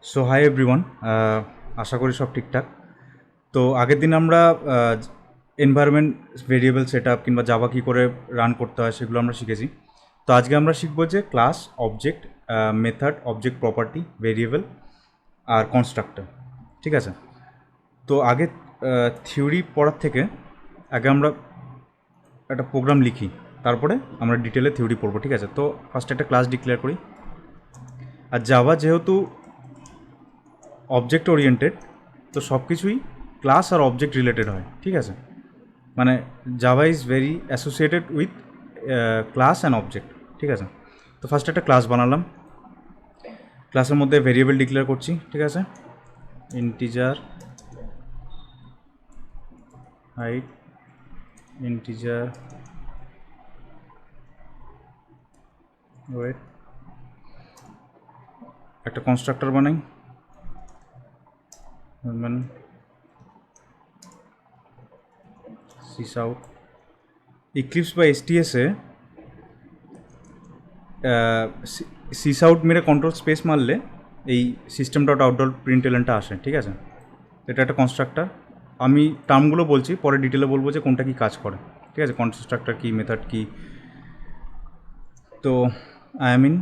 So hi everyone, আশা করি সব ঠিকঠাক। তো আগের দিন আমরা এনভায়রনমেন্ট ভেরিয়েবল সেট আপ কিংবা জাভা কী করে রান করতে হয় সেগুলো আমরা শিখেছি। তো আজকে আমরা শিখবো যে class, object, method, object property, variable আর কনস্ট্রাক্টর। ঠিক আছে? তো আগে থিওরি পড়ার থেকে আগে আমরা একটা প্রোগ্রাম লিখি, তারপরে আমরা ডিটেলে থিওরি পড়বো। ঠিক আছে? তো ফার্স্ট একটা ক্লাস ডিক্লেয়ার করি। আর জাভা যেহেতু অবজেক্ট ওরিয়েন্টেড, তো সব কিছুই ক্লাস আর অবজেক্ট রিলেটেড হয়। ঠিক আছে? মানে Java is very associated with class and object. ঠিক আছে? তো ফার্স্ট একটা ক্লাস বানালাম, ক্লাসের মধ্যে ভেরিয়েবল ডিক্লেয়ার করছি। ঠিক আছে? ইন্টিজার হাইট, ইন্টিজার ওয়েট, একটা কনস্ট্রাক্টর বানাই, সিস আউট। ইক্লিপস বা এসটিএসে সিস আউট মেরে কন্ট্রোল স্পেস মারলে এই system dot out dot print এলেনটা আসে। ঠিক আছে? এটা একটা কনস্ট্রাক্টর। আমি টার্মগুলো বলছি, পরে ডিটেলে বলবো যে কোনটা কি কাজ করে। ঠিক আছে? কনস্ট্রাক্টর কি, মেথড কি। তো আই এম ইন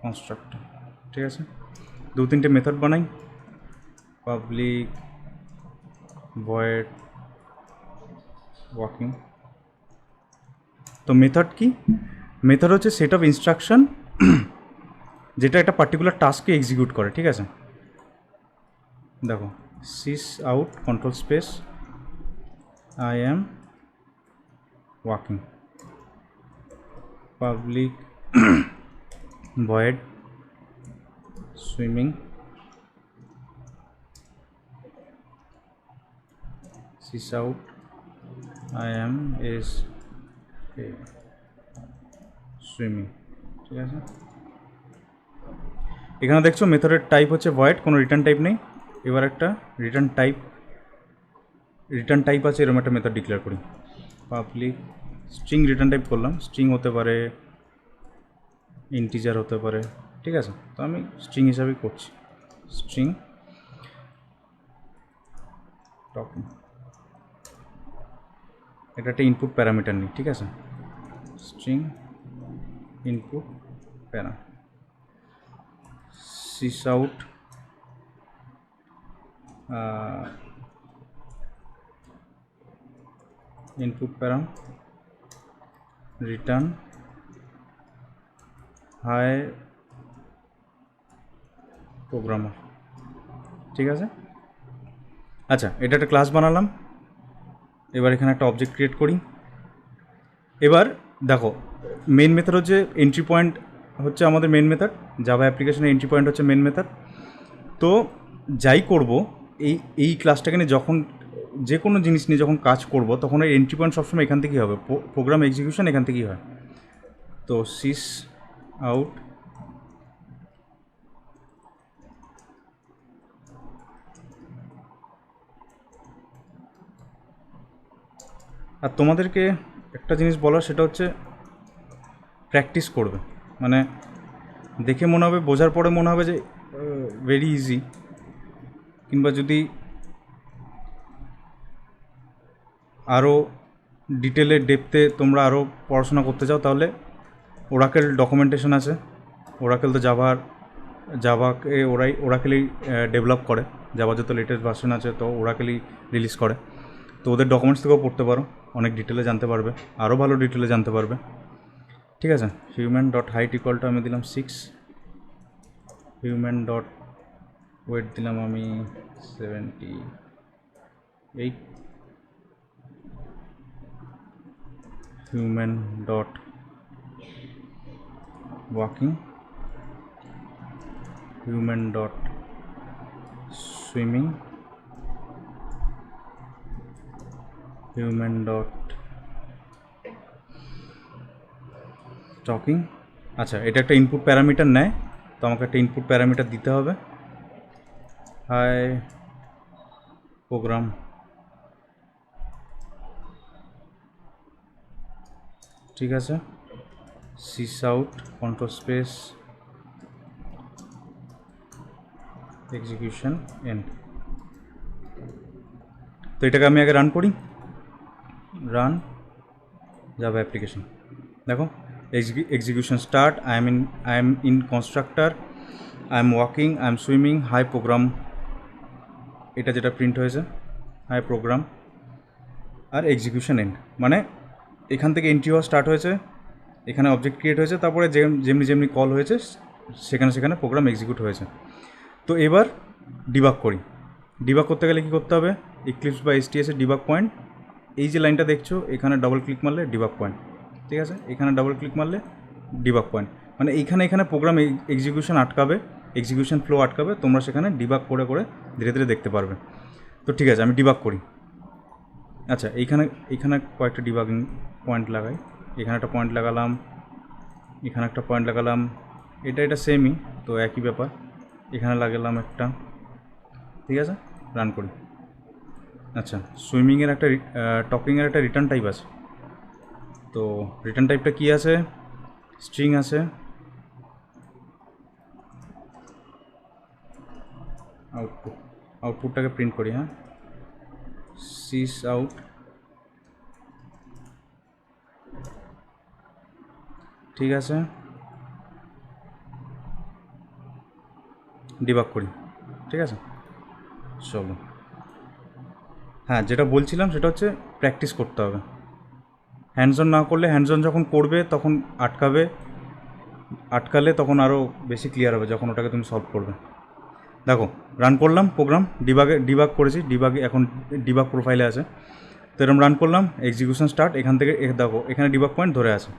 কনস্ট্রাক্টর। ঠিক আছে? দু তিনটে মেথড বানাই, পাবলিক ভয়েড ওয়াকিং। তো মেথড কি? মেথড হচ্ছে সেট অফ ইনস্ট্রাকশন যেটা একটা পার্টিকুলার টাস্ককে এক্সিকিউট করে। ঠিক আছে? দেখো, sys out control space I am walking, public void swimming, sys out I am is swimming. ঠিক আছে? এখানে দেখছো মেথডের টাইপ হচ্ছে ভয়েড, কোনো রিটার্ন টাইপ নেই। এবার একটা রিটার্ন টাইপ আছে, এরকম একটা মেথড ডিক্লেয়ার করি, পাবলিক স্ট্রিং রিটার্ন টাইপ করলাম। স্ট্রিং হতে পারে, ইন্টিজার হতে পারে। ঠিক আছে? তো আমি স্ট্রিং হিসাবেই করছি, স্ট্রিং টকিং। এটা একটা ইনপুট প্যারামিটার নিই। ঠিক আছে? String input para, sys out input param, return hi programmer. ঠিক আছে? আচ্ছা, এটা একটা ক্লাস বানালাম। এবার এখানে একটা অবজেক্ট ক্রিয়েট করি। এবার দেখো, মেন মেথড হচ্ছে এন্ট্রি পয়েন্ট, হচ্ছে আমাদের মেন মেথড। জাভা অ্যাপ্লিকেশনের এন্ট্রি পয়েন্ট হচ্ছে মেন মেথড। তো যাই করব, এই এই ক্লাসটাকে নিয়ে যখন যে কোনো জিনিস নিয়ে যখন কাজ করব, তখন এই এন্ট্রি পয়েন্ট সবসময় এখান থেকেই হবে, প্রোগ্রাম এক্সিকিউশন এখান থেকেই হয়। তো সিস আউট আর তোমাদেরকে একটা জিনিস বলার, সেটা হচ্ছে প্র্যাকটিস করবে। মানে দেখে মনে হবে, বোঝার পরে মনে হবে যে ভেরি ইজি, কিংবা যদি আরও ডিটেলে ডেপথে তোমরা আরও পড়াশোনা করতে চাও, তাহলে ওরাকেল ডকুমেন্টেশন আছে। ওরাকেল তো জাভাকে ওরাকেলই ডেভেলপ করে। জাভা যত লেটেস্ট ভার্সন আছে তো ওরাকেলই রিলিজ করে। তো ওদের ডকুমেন্টস থেকেও পড়তে পারো, অনেক ডিটেলে জানতে পারবে, আরও ভালো ডিটেলে জানতে পারবে। ঠিক আছে? Human dot height equal two আমি দিলাম 6, হিউম্যান ডট ওয়েট দিলাম আমি 78, human dot walking, human dot swimming, human dot talking. আচ্ছা, এটা একটা ইনপুট প্যারামিটার নেয়, তো আমাকে একটা ইনপুট প্যারামিটার দিতে হবে। Hi program. ঠিক আছে? Sys out control space execution end. তো এটাকে আমি আগে রান করি, রান জাভা অ্যাপ্লিকেশন। দেখো execution start, I am in constructor, I am walking, I am swimming, hi program, এটা যেটা প্রিন্ট হয়েছে হাই প্রোগ্রাম, আর এক্সিকিউশন এন্ড, মানে এখান থেকে এন্ট্রি হওয়া স্টার্ট হয়েছে, এখানে অবজেক্ট ক্রিয়েট হয়েছে, তারপরে যেমনি যেমনি কল হয়েছে সেখানে সেখানে প্রোগ্রাম এক্সিকিউট হয়েছে। তো এবার ডিবাগ করি। ডিবাগ করতে গেলে কী করতে হবে, ইক্লিপস বা এসটিএসের ডিবাগ পয়েন্ট, এই যে লাইনটা দেখছো এখানে ডবল ক্লিক মারলে ডিবাগ পয়েন্ট, ঠিক আছে, এখানে ডবল ক্লিক মারলে ডিবাগ পয়েন্ট, মানে এখানে প্রোগ্রাম এক্সিকিউশন আটকাবে, এক্সিকিউশন ফ্লো আটকাবে, তোমরা সেখানে ডিবাগ করে করে ধীরে ধীরে দেখতে পারবে। তো ঠিক আছে, আমি ডিবাগ করি। আচ্ছা, এইখানে কয়েকটা ডিবাগিং পয়েন্ট লাগাই, এখানে একটা পয়েন্ট লাগালাম, এখানে একটা পয়েন্ট লাগালাম, এটা সেমই, তো একই ব্যাপার, এখানে লাগালাম একটা, ঠিক আছে, রান করি। আচ্ছা, সুইমিংয়ের একটা টকিংয়ের একটা রিটার্ন টাইপ আছে, তো রিটার্ন টাইপটা কী আছে, স্ট্রিং আছে, আউটপুটটাকে প্রিন্ট করি, হ্যাঁ, সিস আউট, ঠিক আছে, ডিবাগ করি, ঠিক আছে, চলো। হ্যাঁ, যেটা বলছিলাম সেটা হচ্ছে প্র্যাকটিস করতে হবে, হ্যান্ডস অন না করলে, হ্যান্ডস অন যখন করবে তখন আটকালে তখন আরও বেশি ক্লিয়ার হবে যখন ওটাকে তুমি সলভ করবে। দেখো, রান করলাম প্রোগ্রাম, ডিবাগ করেছি, এখন ডিবাগ প্রোফাইলে আছে, তো এরকম রান করলাম, এক্সিকিউশন স্টার্ট, এখান থেকে দেখো এখানে ডিবাগ পয়েন্ট ধরে আছে,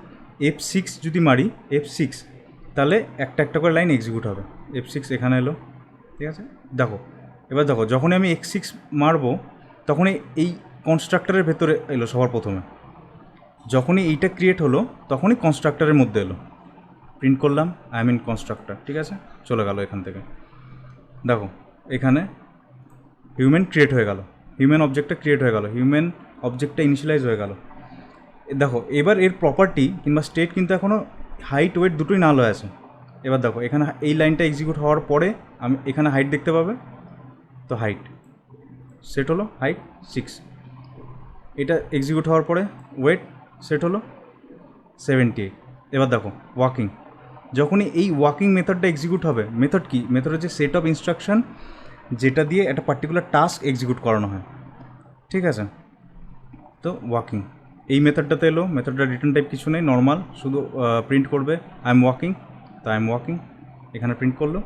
F6 যদি মারি, F6, তাহলে একটা একটা করে লাইন এক্সিকিউট হবে, F6 এখানে এলো, ঠিক আছে, দেখো এবার দেখো যখনই আমি X6 মারবো তখনই এই কনস্ট্রাক্টরের ভেতরে এলো সবার প্রথমে, যখনই এইটা ক্রিয়েট হলো তখনই কনস্ট্রাক্টরের মধ্যে এলো, প্রিন্ট করলাম আই মিন কনস্ট্রাক্টর, ঠিক আছে, চলে গেল এখান থেকে। দেখো এখানে হিউম্যান ক্রিয়েট হয়ে গেল, হিউম্যান অবজেক্টটা ক্রিয়েট হয়ে গেল, হিউম্যান অবজেক্টটা ইনিশিয়ালাইজ হয়ে গেল। দেখো এবার এর প্রপার্টি কিংবা স্টেট কিন্তু এখনও হাইট ওয়েট দুটোই নাল হয়ে আছে। এবার দেখো এখানে এই লাইনটা এক্সিকিউট হওয়ার পরে আমি এখানে হাইট দেখতে পাবে, তো হাইট সেট হলো হাইট 6, এটা এক্সিকিউট হওয়ার পরে ওয়েট সেট হলো 78। এবার দেখো ওয়াকিং, যখনই এই ওয়াকিং মেথডটা এক্সিকিউট হবে, মেথড কি, মেথড হচ্ছে সেট অফ ইনস্ট্রাকশন যেটা দিয়ে একটা পার্টিকুলার টাস্ক এক্সিকিউট করানো হয়, ঠিক আছে, তো ওয়াকিং এই মেথডটাতে এলো, মেথডটা রিটার্ন টাইপ কিছু নেই, নর্মাল, শুধু প্রিন্ট করবে আই এম ওয়াকিং, তো আই এম ওয়াকিং এখানে প্রিন্ট করলো।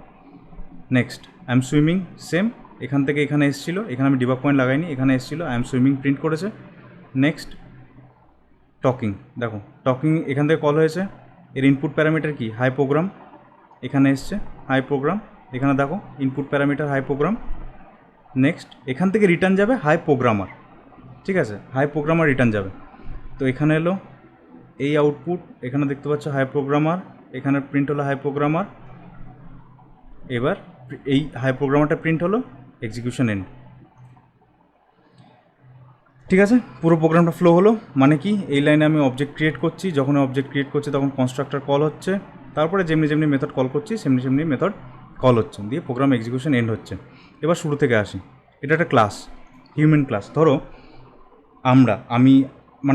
Next I am swimming, same, এখান থেকে এখানে এসেছিলো, এখানে আমি ডিবাগ পয়েন্ট লাগাইনি, এখানে এসেছিলো, আই এম সুইমিং প্রিন্ট করেছে। নেক্সট টকিং, দেখো টকিং এখান থেকে কল হয়েছে, এর ইনপুট প্যারামিটার কি, হাই প্রোগ্রাম, এখানে এসছে হাই প্রোগ্রাম, এখানে দেখো input parameter hi program. Next এখান থেকে রিটার্ন যাবে হাই প্রোগ্রামার, ঠিক আছে, হাই প্রোগ্রামার রিটার্ন যাবে, তো এখানে এলো এই আউটপুট, এখানে দেখতে পাচ্ছ হাই প্রোগ্রামার, এখানে প্রিন্ট হলো হাই প্রোগ্রামার, এবার এই হাই প্রোগ্রামারটা প্রিন্ট হলো, এক্সিকিউশন এন্ড, ঠিক আছে, পুরো প্রোগ্রামটা ফ্লো হলো। মানে কি, এই লাইনে আমি অবজেক্ট ক্রিয়েট করছি, যখন অবজেক্ট ক্রিয়েট করছি তখন কনস্ট্রাক্টর কল হচ্ছে, তারপরে যেমনি যেমনি মেথড কল করছি সেমনি মেথড কল হচ্ছে, দিয়ে প্রোগ্রাম এক্সিকিউশন এন্ড হচ্ছে। এবার শুরু থেকে আসি, এটা একটা ক্লাস, হিউম্যান ক্লাস, ধরো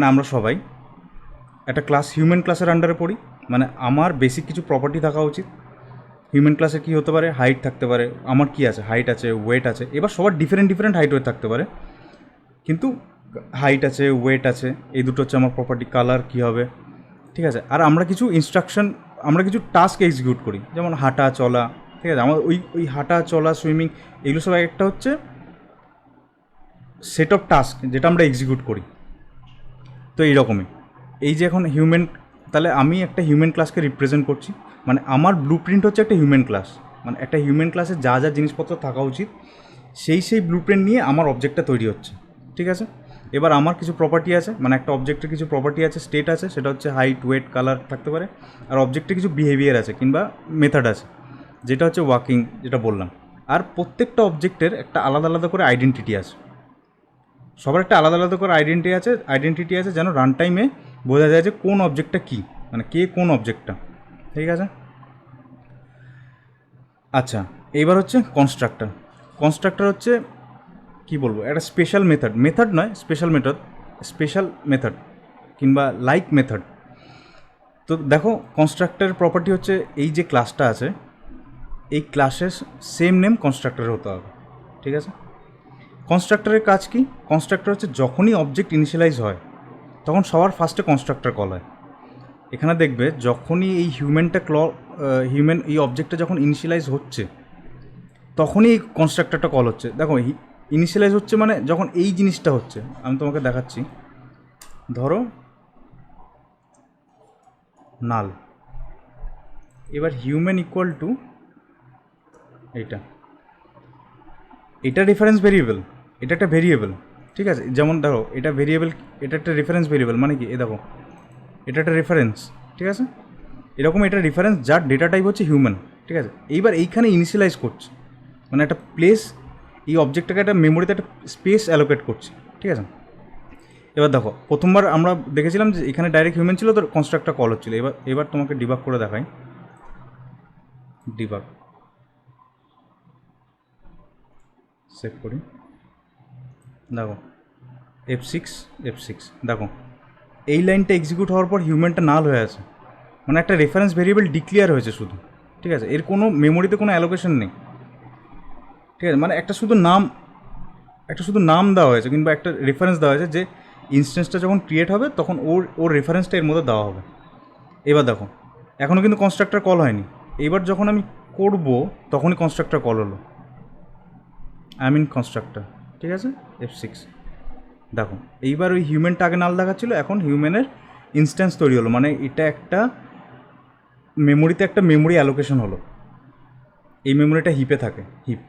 আমরা সবাই একটা ক্লাস হিউম্যান ক্লাসের আন্ডারে পড়ি, মানে আমার বেসিক কিছু প্রপার্টি থাকা উচিত। হিউম্যান ক্লাসে কী হতে পারে, হাইট থাকতে পারে, আমার কি আছে, হাইট আছে, ওয়েট আছে, এবার সবার ডিফারেন্ট হাইট ওয়েট থাকতে পারে, কিন্তু হাইট আছে, ওয়েট আছে, এই দুটো হচ্ছে আমার প্রপার্টি। কালার কী হবে, ঠিক আছে, আর আমরা কিছু কিছু টাস্ক এক্সিকিউট করি, যেমন হাঁটা চলা, ঠিক আছে, আমার ওই হাঁটা চলা সুইমিং এগুলো সব একটা হচ্ছে সেট অফ টাস্ক যেটা আমরা এক্সিকিউট করি। তো এইরকমই এই যে এখন হিউম্যান, তাহলে আমি একটা হিউম্যান ক্লাসকে রিপ্রেজেন্ট করছি, মানে আমার ব্লু প্রিন্ট হচ্ছে একটা হিউম্যান ক্লাস, মানে একটা হিউম্যান ক্লাসে যা যা জিনিসপত্র থাকা উচিত সেই ব্লু প্রিন্ট নিয়ে আমার অবজেক্টটা তৈরি হচ্ছে, ঠিক আছে। এবার আমার কিছু প্রপার্টি আছে, মানে একটা অবজেক্টের কিছু প্রপার্টি আছে, স্টেট আছে, সেটা হচ্ছে হাইট ওয়েট কালার থাকতে পারে, আর অবজেক্টের কিছু বিহেভিয়ার আছে কিংবা মেথড আছে, যেটা হচ্ছে ওয়াকিং, যেটা বললাম। আর প্রত্যেকটা অবজেক্টের একটা আলাদা আলাদা করে আইডেন্টিটি আছে, সবার একটা আলাদা আলাদা করে আইডেন্টিটি আছে যেন রান টাইমে বোঝা যায় যে কোন অবজেক্টটা কী, মানে কে কোন অবজেক্টটা, ঠিক আছে। আচ্ছা, এইবার হচ্ছে কনস্ট্রাক্টর। কনস্ট্রাক্টর হচ্ছে কি বলবো, একটা স্পেশাল মেথড, মেথড নয় স্পেশাল মেথড, স্পেশাল মেথড কিংবা লাইক মেথড। তো দেখো কনস্ট্রাক্টর প্রপার্টি হচ্ছে এই যে ক্লাসটা আছে এই ক্লাসের সেম নেম কনস্ট্রাক্টরের হতে হবে, ঠিক আছে। কনস্ট্রাক্টরের কাজ কি? কনস্ট্রাক্টর হচ্ছে যখনই অবজেক্ট ইনিশিয়ালাইজ হয় তখন সবার ফার্স্টে কনস্ট্রাক্টর কল হয়। এখানে দেখবে যখনই এই হিউম্যান এই অবজেক্টটা যখন ইনিশিয়ালাইজ হচ্ছে তখনই এই কনস্ট্রাক্টরটা কল হচ্ছে। দেখো ইনিশিয়ালাইজ হচ্ছে মানে যখন এই জিনিসটা হচ্ছে, আমি তোমাকে দেখাচ্ছি। ধরো নাল, এবার হিউম্যান ইকুয়াল টু এইটা, এটা রেফারেন্স ভেরিয়েবল, এটা একটা ভেরিয়েবল, ঠিক আছে। যেমন ধরো এটা ভেরিয়েবল, এটা একটা রেফারেন্স ভেরিয়েবল, মানে কি এ দেখো এটা একটা রেফারেন্স, ঠিক আছে। এরকম এটা রেফারেন্স যার ডেটা টাইপ হচ্ছে হিউম্যান, ঠিক আছে। এইবার এইখানে ইনিশিয়ালাইজ করছে মানে একটা প্লেস, এই অবজেক্টটাকে একটা মেমোরিতে একটা স্পেস অ্যালোকেট করছে, ঠিক আছে। এবার দেখো প্রথমবার আমরা দেখেছিলাম যে এখানে ডাইরেক্ট হিউম্যান ছিল, তো কনস্ট্রাক্টটা কল হচ্ছিল। এবার এবার তোমাকে ডিবাগ করে দেখাই। ডিবাগ সেভ করি, দেখো F6 দেখো এই লাইনটা এক্সিকিউট হওয়ার পর হিউম্যানটা নাল হয়ে আছে, মানে একটা রেফারেন্স ভেরিয়েবল ডিক্লিয়ার হয়েছে শুধু, ঠিক আছে। এর কোনো মেমোরিতে কোনো অ্যালোকেশন নেই, ঠিক আছে। মানে একটা শুধু নাম, একটা শুধু নাম দেওয়া হয়েছে কিংবা একটা রেফারেন্স দেওয়া হয়েছে যে ইনস্ট্যান্সটা যখন ক্রিয়েট হবে তখন ওর ওর রেফারেন্সটা এর মধ্যে দেওয়া হবে। এবার দেখো এখনও কিন্তু কনস্ট্রাক্টর কল হয়নি, এবার যখন আমি করব তখনই কনস্ট্রাক্টর কল হলো, আই মিন কনস্ট্রাক্টর, ঠিক আছে। F6 দেখো এইবার ওই হিউম্যানটা আগে নাল দেখাচ্ছিলো, এখন হিউম্যানের ইনস্ট্যান্স তৈরি হলো, মানে এটা একটা মেমোরিতে একটা মেমোরি অ্যালোকেশন হলো। এই মেমোরিটা হিপে থাকে, হিপ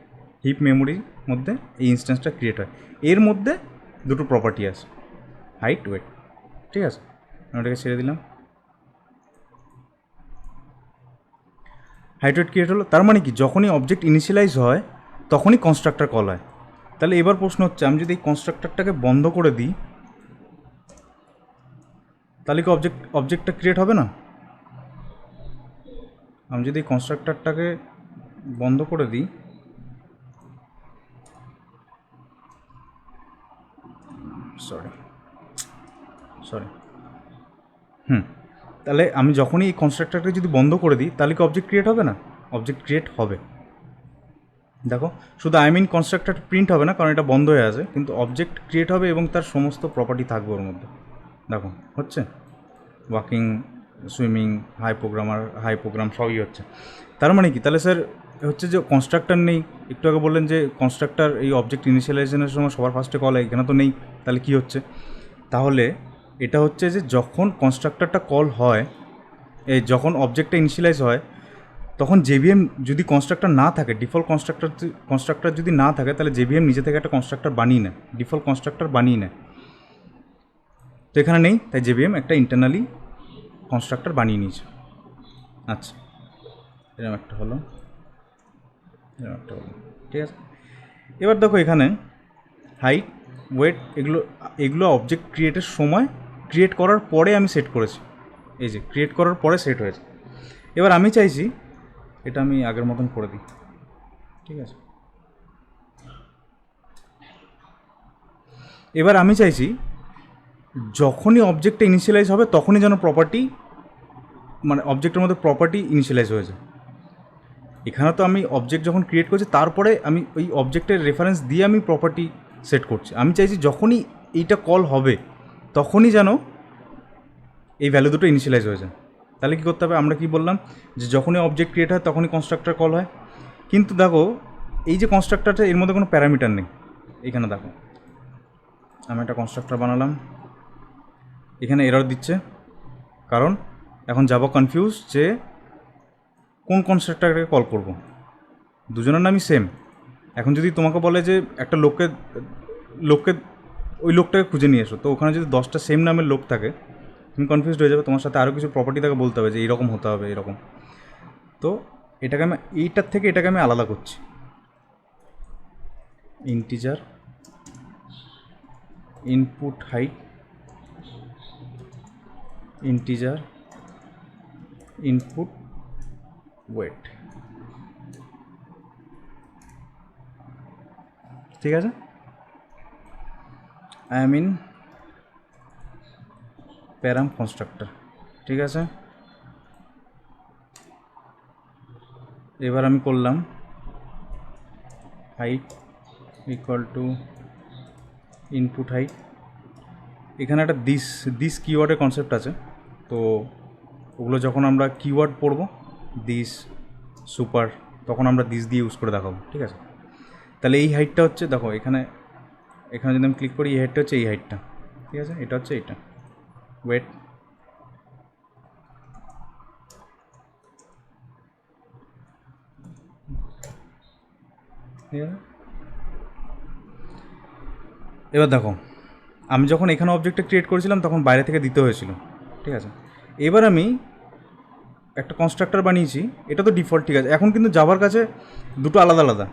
হিপ মেমোরির মধ্যে এই ইনস্ট্যান্সটা ক্রিয়েট হয়। এর মধ্যে দুটো প্রপার্টি আছে, হাইট ওয়েট, ঠিক আছে। আমি ওটাকে ছেড়ে দিলাম, হাইট ওয়েট ক্রিয়েট হলো। তার মানে কি যখনই অবজেক্ট ইনিশিয়ালাইজ হয় তখনই কনস্ট্রাক্টর কল হয়। তাহলে এবার প্রশ্ন হচ্ছে আমি যদি এই কনস্ট্রাক্টরটাকে বন্ধ করে দিই তাহলে কি অবজেক্টটা ক্রিয়েট হবে না? আমি যদি এই কনস্ট্রাক্টরটাকে বন্ধ করে দিই, সরি সরি তাহলে আমি যখনই এই কনস্ট্রাক্টরটাকে যদি বন্ধ করে দিই তাহলে কি অবজেক্ট ক্রিয়েট হবে না? অবজেক্ট ক্রিয়েট হবে। দেখো শুধু আই মিন কনস্ট্রাক্টর প্রিন্ট হবে না কারণ এটা বন্ধ হয়ে আছে, কিন্তু অবজেক্ট ক্রিয়েট হবে এবং তার সমস্ত প্রপার্টি থাকবে ওর মধ্যে। দেখো হচ্ছে ওয়াকিং, সুইমিং, হাই প্রোগ্রাম সবই হচ্ছে। তার মানে কি তাহলে স্যার হচ্ছে যে কনস্ট্রাক্টর নেই, একটু আগে বললেন যে কনস্ট্রাক্টর এই অবজেক্ট ইনিশিয়ালাইজেশনের সময় সবার ফার্স্টে কল হয়, এখানে তো নেই, তাহলে কি হচ্ছে? তাহলে এটা হচ্ছে যে যখন কনস্ট্রাক্টরটা কল হয়, এই যখন অবজেক্টটা ইনিশিয়ালাইজ হয় তখন জেভিএম যদি কনস্ট্রাক্টর না থাকে, ডিফল্ট কনস্ট্রাক্টর যদি না থাকে তাহলে জেভিএম নিজে থেকে একটা কনস্ট্রাক্টর বানিয়ে নেয়, ডিফল্ট কনস্ট্রাক্টর বানিয়ে নেয়। তো এখানে নেই, তাই জেভিএম একটা ইন্টারনালি কনস্ট্রাক্টর বানিয়ে নিয়েছে। আচ্ছা এরকম একটা হলো, এরকম একটা হলো, ঠিক আছে। এবার দেখো এখানে হাইট ওয়েট এগুলো এগুলো অবজেক্ট ক্রিয়েটের সময়, ক্রিয়েট করার পরে আমি সেট করেছি, এই যে ক্রিয়েট করার পরে সেট হয়েছে। এবার আমি চাইছি এটা আমি আগের মতন করে দিই, ঠিক আছে। এবার আমি চাইছি যখনই অবজেক্টটা ইনিশিয়ালাইজ হবে তখনই যেন প্রপার্টি, মানে অবজেক্টের মধ্যে প্রপার্টি ইনিশিয়ালাইজ হয়েছে। এখানে তো আমি অবজেক্ট যখন ক্রিয়েট করছি তারপরে আমি ওই অবজেক্টের রেফারেন্স দিয়ে আমি প্রপার্টি সেট করছি। আমি চাইছি যখনই এইটা কল হবে তখনই যেন এই ভ্যালু দুটো ইনিশিয়ালাইজ হয়ে যায়। তাহলে কী করতে হবে? আমরা কি বললাম যে যখনই অবজেক্ট ক্রিয়েট হয় তখনই কনস্ট্রাক্টর কল হয়, কিন্তু দেখো এই যে কনস্ট্রাক্টরটা এর মধ্যে কোনো প্যারামিটার নেই। এখানে দেখো আমি একটা কনস্ট্রাক্টর বানালাম, এখানে এরর দিচ্ছে কারণ এখন যাবো কনফিউজ যে কোন কনস্ট্রাক্টরকে কল করব। দুজনের নামই সেম। এখন যদি তোমাকে বলে যে একটা লোককে লোককে ওই লোকটাকে খুঁজে নিয়ে এসো, তো ওখানে যদি 10টা সেম নামের লোক থাকে তুমি কনফিউজড হয়ে যাবে, তোমার সাথে আরও কিছু প্রপার্টি তাকে বলতে হবে যে এইরকম হতে হবে এরকম। তো এটাকে আমি এইটার থেকে এটাকে আমি আলাদা করছি, integer input height, integer input weight, ঠিক আছে, I am in param constructor. ঠিক আছে, এবার আমি করলাম height equal to input height. এখানে একটা দিস কিওয়ার্ডের কনসেপ্ট আছে, তো ওগুলো যখন আমরা কিওয়ার্ড পড়বো দিস সুপার, তখন আমরা দিস দিয়ে ইউজ করে দেখাবো। ঠিক আছে, তাহলে এই হাইটটা হচ্ছে, দেখো এখানে এখানে যদি আমি ক্লিক করি, এই হাইটটা হচ্ছে এই হাইটটা। ঠিক আছে, এটা হচ্ছে এইটা ওয়েট। ঠিক আছে, এবার দেখো আমি যখন এখানে অবজেক্টটা ক্রিয়েট করেছিলাম তখন বাইরে থেকে দিতে হয়েছিল। ঠিক আছে, এবার আমি একটা কনস্ট্রাক্টর বানিয়েছি, এটা তো ডিফল্ট। ঠিক আছে, এখন কিন্তু জাভার কাছে দুটো আলাদা আলাদা,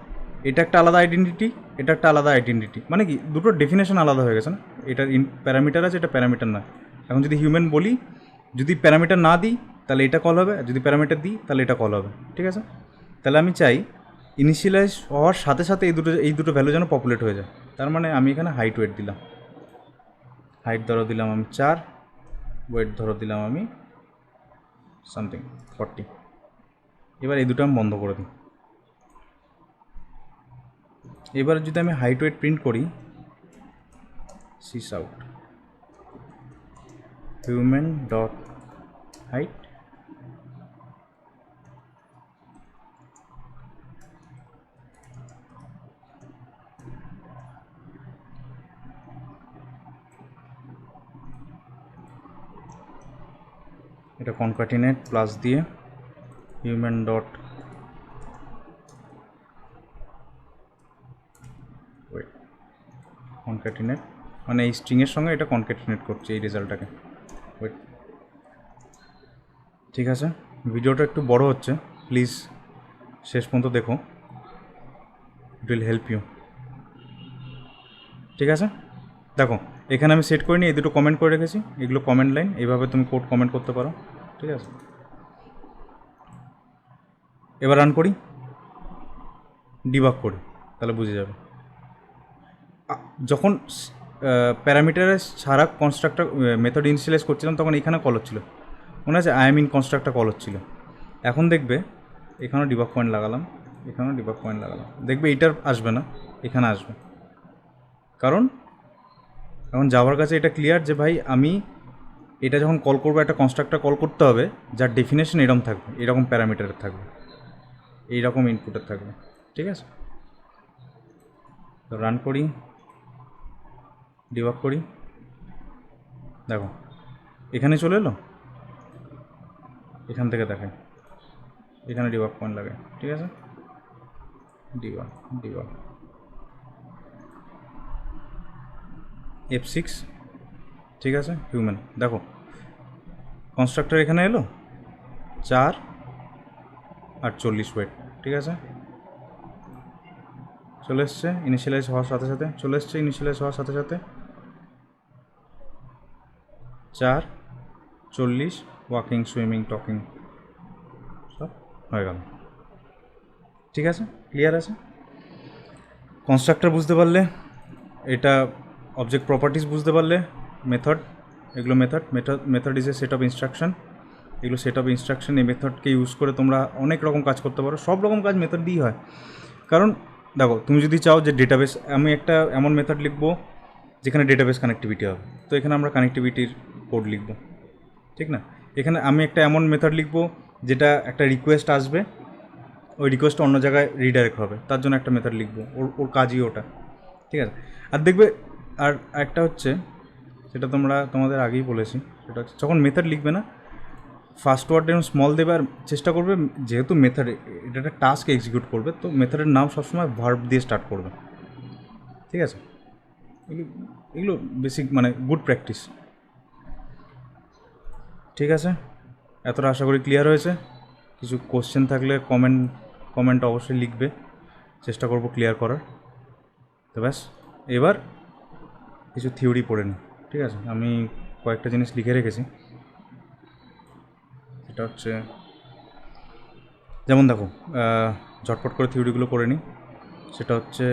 এটা একটা আলাদা আইডেন্টিটি, এটা একটা আলাদা আইডেন্টিটি, মানে কি দুটোর ডেফিনেশন আলাদা হয়ে গেছে না। এটা প্যারামিটার আছে, এটা প্যারামিটার না। এখন যদি হিউম্যান বলি, যদি প্যারামিটার না দিই তাহলে এটা কল হবে, আর যদি প্যারামিটার দিই তাহলে এটা কল হবে। ঠিক আছে, তাহলে আমি চাই ইনিশিয়ালাইজ হওয়ার সাথে সাথে এই দুটো ভ্যালু যেন পপুলেট হয়ে যায়। তার মানে আমি এখানে হাইট ওয়েট দিলাম, হাইট ধরো দিলাম আমি 4, ওয়েট ধরো দিলাম আমি সামথিং 40। এবার এই দুটো আমি বন্ধ করে দিই। এবার যদি আমি হাইট ওয়েট প্রিন্ট করি, sys out human dot height, এটা কনক্যাটিনেট প্লাস দিয়ে হিউম্যান ডট ওয়েট কনক্যাটিনেট, মানে এই স্ট্রিংয়ের সঙ্গে এটা কনক্যাটিনেট করছে এই রেজাল্টটাকে। ওয়েট। ঠিক আছে, ভিডিওটা একটু বড় হচ্ছে, প্লিজ শেষ পর্যন্ত দেখো, ইট উইল হেল্প ইউ। ঠিক আছে, দেখো এখানে আমি সেট করে নিই, এই দুটো কমেন্ট করে রেখেছি, এগুলো কমেন্ট লাইন, এইভাবে তুমি কোড কমেন্ট করতে পারো। ঠিক আছে, এবার রান করি, ডিবাগ করি, তাহলে বুঝে যাবে। যখন প্যারামিটারে ছাড়া কনস্ট্রাক্টর মেথড ইনিশিয়ালাইজ করছিলাম তখন এখানে কল হচ্ছিল, মনে আছে I am in constructor call হচ্ছিল। এখন দেখবে এখানেও ডিবাগ পয়েন্ট লাগালাম, এখানেও ডিবাগ পয়েন্ট লাগালাম, দেখবে এইটার আসবে না, এখানে আসবে। কারণ এখন যাওয়ার কাছে এটা ক্লিয়ার যে ভাই আমি এটা যখন কল করবো, একটা কনস্ট্রাক্টর কল করতে হবে যার ডেফিনেশন এরকম থাকবে, এরকম প্যারামিটারের থাকবে, এইরকম ইনপুটের থাকবে। ঠিক আছে, তো রান করি, ডিবাগ করি, দেখো এখানে চলে এলো, এখান থেকে দেখাই, এখানে ডিবাগ পয়েন্ট লাগে। ঠিক আছে, ডিবাগ ডিবাগ F6। ঠিক আছে, হিউম্যান দেখো কনস্ট্রাক্টর এখানে এলো 4 আর 40 ওয়েট। ঠিক আছে, চলে এসছে ইনিশিয়ালাইজ হওয়ার সাথে সাথে, চলে এসছে ইনিশিয়ালাইজ হওয়ার সাথে সাথে 4 40 ওয়াকিং সুইমিং টকিং সব হয়ে গেল। ঠিক আছে, ক্লিয়ার আছে। কনস্ট্রাক্টর বুঝতে পারলে, এটা অবজেক্ট প্রপার্টিস বুঝতে পারলে, মেথড, এগুলো method is a set of instruction, এগুলো সেট অফ ইনস্ট্রাকশন। এই মেথডকে ইউজ করে তোমরা অনেক রকম কাজ করতে পারো, সব রকম কাজ মেথড দিয়েই হয়। কারণ দেখো তুমি যদি চাও যে ডেটাবেস, আমি একটা এমন মেথড লিখবো যেখানে ডেটাবেস কানেক্টিভিটি হবে, তো এখানে আমরা কানেক্টিভিটির কোড লিখবো। ঠিক না, এখানে আমি একটা এমন মেথড লিখবো যেটা একটা রিকোয়েস্ট আসবে, ওই রিকোয়েস্টটা অন্য জায়গায় রিডাইরেক্ট হবে, তার জন্য একটা মেথড লিখবো, ওর কাজই ওটা। ঠিক আছে, আর দেখবে আর একটা হচ্ছে, সেটা তোমাদের আগেই বলেছি, সেটা হচ্ছে যখন মেথড লিখবে না, ফার্স্ট ওয়ার্ড যেমন স্মল দেবে, আর চেষ্টা করবে যেহেতু মেথড এটা একটা টাস্ক এক্সিকিউট করবে, তো মেথডের নাম সবসময় ভার্ব দিয়ে স্টার্ট করবে। ঠিক আছে, এগুলো বেসিক মানে গুড প্র্যাকটিস। ঠিক আছে, এতটা আশা করি ক্লিয়ার হয়েছে। কিছু কোশ্চেন থাকলে কমেন্ট অবশ্যই লিখবে, চেষ্টা করব ক্লিয়ার করার। তো ব্যাস, এবার কিছু থিওরি পড়ে নিই। ঠিক আছে, আমি কয়েকটা জিনিস লিখে রেখেছি, সেটা হচ্ছে যেমন দেখো ঝটপট করে থিওরিগুলো করে নিই। সেটা হচ্ছে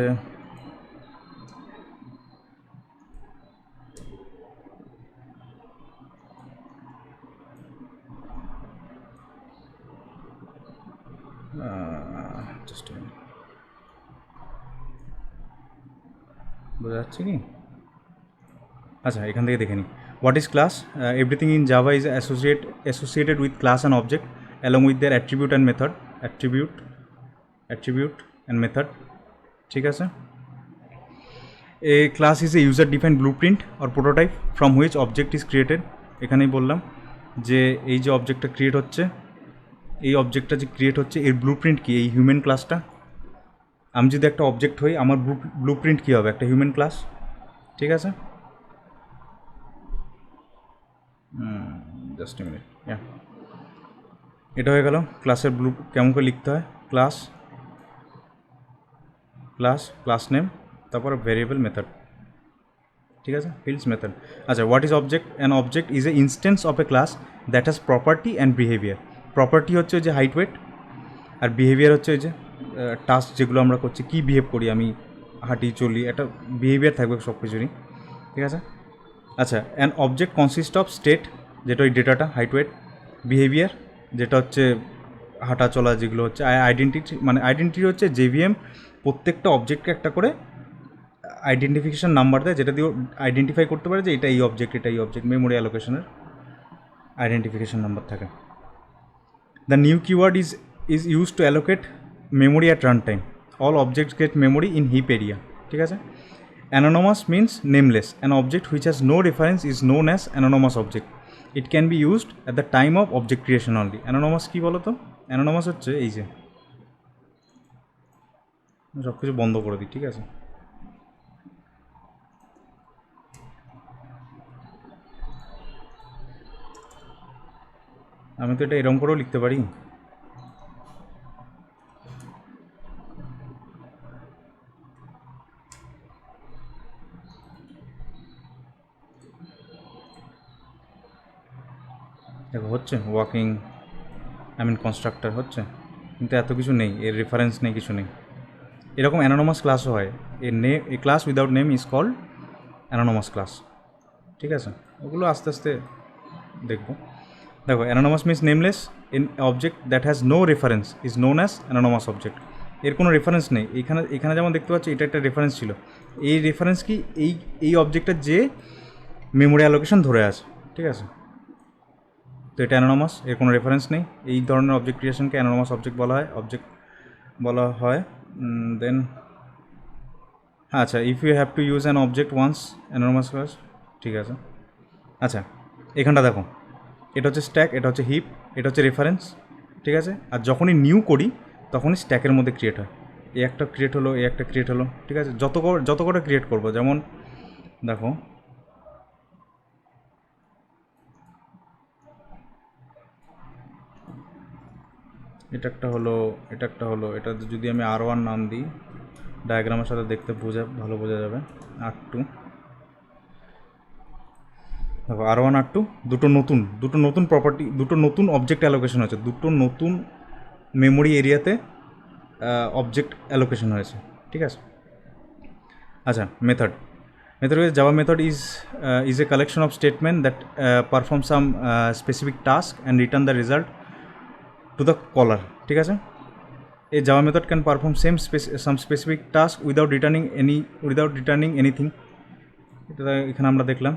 জাস্ট বোঝা যাচ্ছে কি? আচ্ছা, এখান থেকে দেখে নিই। What is class? Everything in Java is associated with class and object along with their attribute and method. Attribute and method, ঠিক আছে। A class is a user defined blue print or prototype from which object is created. এখানেই বললাম যে এই যে অবজেক্টটা create হচ্ছে, এই অবজেক্টটা যে ক্রিয়েট হচ্ছে এর ব্লু প্রিন্ট কী? এই হিউম্যান ক্লাসটা। আমি যদি একটা অবজেক্ট হই, আমার ব্লু প্রিন্ট কী হবে? একটা হিউম্যান ক্লাস, ঠিক আছে। জাস্ট এ মিনিট, এটা হয়ে গেল ক্লাসের ব্লু। কেমন করে লিখতে হয়? ক্লাস ক্লাস নেম, তারপর ভেরিয়েবল মেথড, ঠিক আছে, ফিল্ডস মেথড। আচ্ছা, what is object? An object is a instance of a class that has property and behaviour. Property হচ্ছে ওই যে হাইট ওয়েট, আর বিহেভিয়ার হচ্ছে ওই যে টাস্ক যেগুলো আমরা করছি, কী বিহেভ করি, আমি হাঁটি চলি, একটা বিহেভিয়ার থাকবে সব কিছুরই, ঠিক আছে। আচ্ছা, an object consist of state, যেটা ওই ডেটাটা হাইট ওয়েট, বিহেভিয়ার যেটা হচ্ছে হাঁটা চলা যেগুলো হচ্ছে, আইডেন্টিটি মানে আইডেন্টিটি হচ্ছে জেভিএম প্রত্যেকটা অবজেক্টকে একটা করে আইডেন্টিফিকেশান নাম্বার দেয়, যেটা দিয়ে আইডেন্টিফাই করতে পারে যে এটা এই অবজেক্ট, এটা এই অবজেক্ট। মেমোরি অ্যালোকেশনের আইডেন্টিফিকেশান নাম্বার থাকে। The new keyword is use to allocate memory at run time. All objects get memory in heap area, ঠিক আছে। Anonymous means nameless. An object which has no reference is known as anonymous object. It can be used at the time of object creation only. Anonymous কী বলো তো? অ্যানোনমাস হচ্ছে এই যে, সব কিছু বন্ধ করে দিই, ঠিক আছে। আমি তো এটা এরকম করেও লিখতে পারি। দেখো হচ্ছে ওয়াকিং, কনস্ট্রাক্টর হচ্ছে, কিন্তু এত কিছু নেই, এর রেফারেন্স নেই, কিছু নেই। এরকম অ্যানোনমাস ক্লাসও হয়। A class without name is called anonymous class, ঠিক আছে। ওগুলো আস্তে আস্তে দেখবো। দেখো, anonymous means nameless. In object that has no reference is known as anonymous object. এর কোনো রেফারেন্স নেই। এখানে যেমন দেখতে পাচ্ছি এটা একটা রেফারেন্স ছিল। এই রেফারেন্স কি? এই অবজেক্টের যে মেমোরি অ্যালোকেশন ধরে আছে, ঠিক আছে। তো এটা অ্যানোনমাস, এর কোনো রেফারেন্স নেই। এই ধরনের অবজেক্ট ক্রিয়েশনকে অ্যানোনমাস অবজেক্ট বলা হয়। দেন আচ্ছা, if you have to use an object once anonymous class, ঠিক আছে। আচ্ছা, এখানটা দেখো, এটা হচ্ছে স্ট্যাক, এটা হচ্ছে হিপ, এটা হচ্ছে রেফারেন্স, ঠিক আছে। আর যখনই নিউ করি তখনই স্ট্যাকের মধ্যে ক্রিয়েট হয়। এই একটা ক্রিয়েট হলো, এই একটা ক্রিয়েট হলো, ঠিক আছে। যত করে ক্রিয়েট করবো, যেমন দেখো এটা একটা হলো, এটা যদি আমি R1 নাম দিই, ডায়াগ্রামের সাথে দেখতে ভালো বোঝা যাবে। R2, দেখো R1 R2 দুটো নতুন প্রপার্টি, দুটো নতুন অবজেক্ট অ্যালোকেশন হয়েছে, দুটো নতুন মেমোরি এরিয়াতে অবজেক্ট অ্যালোকেশন হয়েছে, ঠিক আছে। আচ্ছা, method is Java method is a collection of statement that perform some specific task and return the result to the caller, ঠিক আছে। A Java method can perform some specific task without returning anything. এটা এখানে আমরা দেখলাম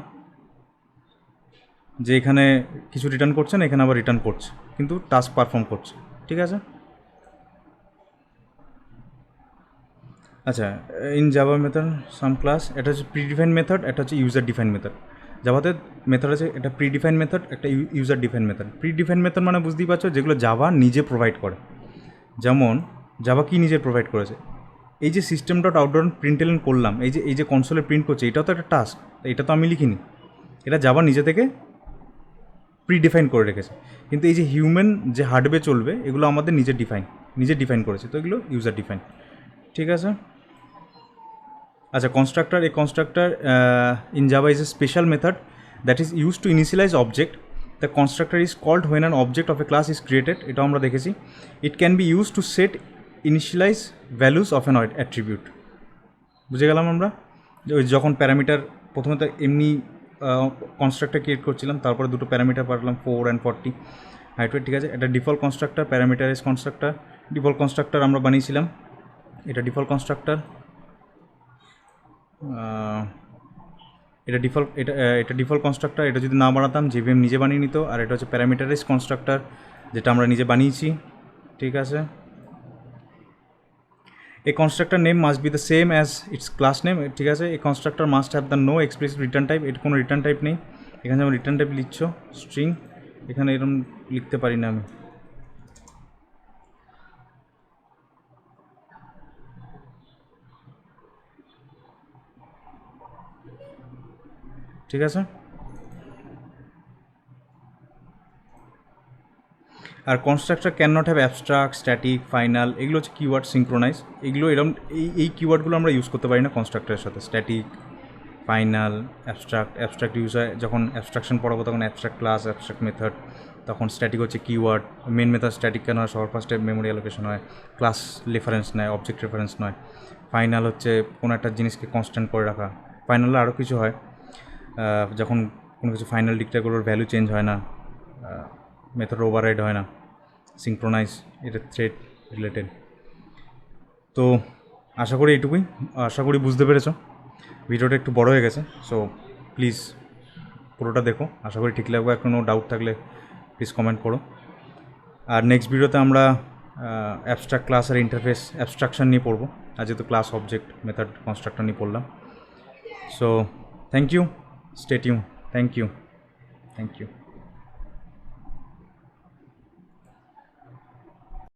যে এখানে কিছু return করছে না, এখানে আবার রিটার্ন করছে, কিন্তু টাস্ক পারফর্ম করছে, ঠিক আছে। আচ্ছা, in Java method some class, এটা হচ্ছে প্রিডিফাইন্ড মেথড, এটা হচ্ছে ইউজার ডিফাইন্ড মেথড। জাভাতে মেথড আছে, এটা প্রিডিফাইন্ড মেথড, একটা user defined method. Predefined method মানে বুঝতেই পারছো, যেগুলো জাভা নিজে প্রোভাইড করে। যেমন জাভা কি নিজে প্রোভাইড করেছে? এই যে সিস্টেম ডট আউট ডট প্রিন্টএলএন করলাম, এই যে কনসোলে প্রিন্ট করছে, এটাও তো একটা টাস্ক, এটা তো আমি লিখিনি, এটা জাভা নিজে থেকে প্রিডিফাইন করে রেখেছে। কিন্তু এই যে হিউম্যান যে হার্ডওয়্যার চলবে, এগুলো আমাদের নিজে ডিফাইন করেছে, তো এগুলো ইউজার ডিফাইন, ঠিক আছে। আচ্ছা, কনস্ট্রাক্টর, এই constructor in Java is a special method that is use to initialize object. The constructor is called when an object of a class is created, এটাও আমরা দেখেছি। It can be use to set initialize values of an attribute. বুঝে গেলাম আমরা, যে ওই যখন parameter প্রথমে তো এমনি কনস্ট্রাক্টর ক্রিয়েট করছিলাম, তারপরে দুটো প্যারামিটার পাঠালাম 4 and 40 হাইট ওয়েট, ঠিক আছে। এটা default constructor, parameterize constructor, default constructor আমরা বানিয়েছিলাম, এটা ডিফল্ট কনস্ট্রাক্টর, এটা ডিফল্ট কনস্ট্রাক্টর। এটা যদি না বানাতাম JVM নিজে বানিয়ে নিত। আর এটা হচ্ছে প্যারামিটারাইজ কনস্ট্রাক্টর, যেটা আমরা নিজে বানিয়েছি, ঠিক আছে। A constructor name must be the same as its class name, ঠিক আছে। A constructor must have the no explicit return type, এর কোনো রিটার্ন টাইপ নেই। এখানে যেমন রিটার্ন টাইপ লিখছো স্ট্রিং, এখানে এরকম লিখতে পারি না আমি, ঠিক আছে। আর constructor can not have abstract, static, final, এগুলো হচ্ছে কিওয়ার্ড সিঙ্ক্রোনাইজ। এগুলো এরকম এই কিওয়ার্ডগুলো আমরা ইউজ করতে পারি না কনস্ট্রাক্টরের সাথে। স্ট্যাটিক, ফাইনাল, অ্যাবস্ট্রাক্ট ইউজ হয় যখন অ্যাবস্ট্রাকশন পড়াবো, তখন অ্যাবস্ট্রাক্ট ক্লাস, অ্যাবস্ট্রাক্ট মেথড, তখন স্ট্যাটিক হচ্ছে কিওয়ার্ড। মেন মেথড স্ট্যাটিক কেন হয়, সবার ফার্স্টে মেমোরি অ্যালোকেশন হয়, ক্লাস রেফারেন্স নেয়, অবজেক্ট রেফারেন্স নয়। ফাইনাল হচ্ছে কোনো একটা জিনিসকে কনস্ট্যান্ট করে রাখা। ফাইনালে আরও কিছু হয়, যখন কোনো কিছু ফাইনাল ডিক্লেয়ার ভ্যালু চেঞ্জ হয় না, মেথড ওভাররাইড হয় না, সিঙ্ক্রোনাইজ, এটা থ্রেড রিলেটেড। তো আশা করি এইটুকুই, আশা করি বুঝতে পেরেছো। ভিডিওটা একটু বড় হয়ে গেছে, সো প্লিজ পুরোটা দেখো, আশা করি ঠিক লাগবে। কোনো ডাউট থাকলে প্লিজ কমেন্ট করো। আর নেক্সট ভিডিওতে আমরা অ্যাবস্ট্রাক্ট ক্লাস আর ইন্টারফেস অ্যাবস্ট্রাকশন নিয়ে পড়বো, আর যেহেতু ক্লাস, অবজেক্ট, মেথড, কনস্ট্রাক্টর নিয়ে পড়লাম। So thank you, stay tune, thank you.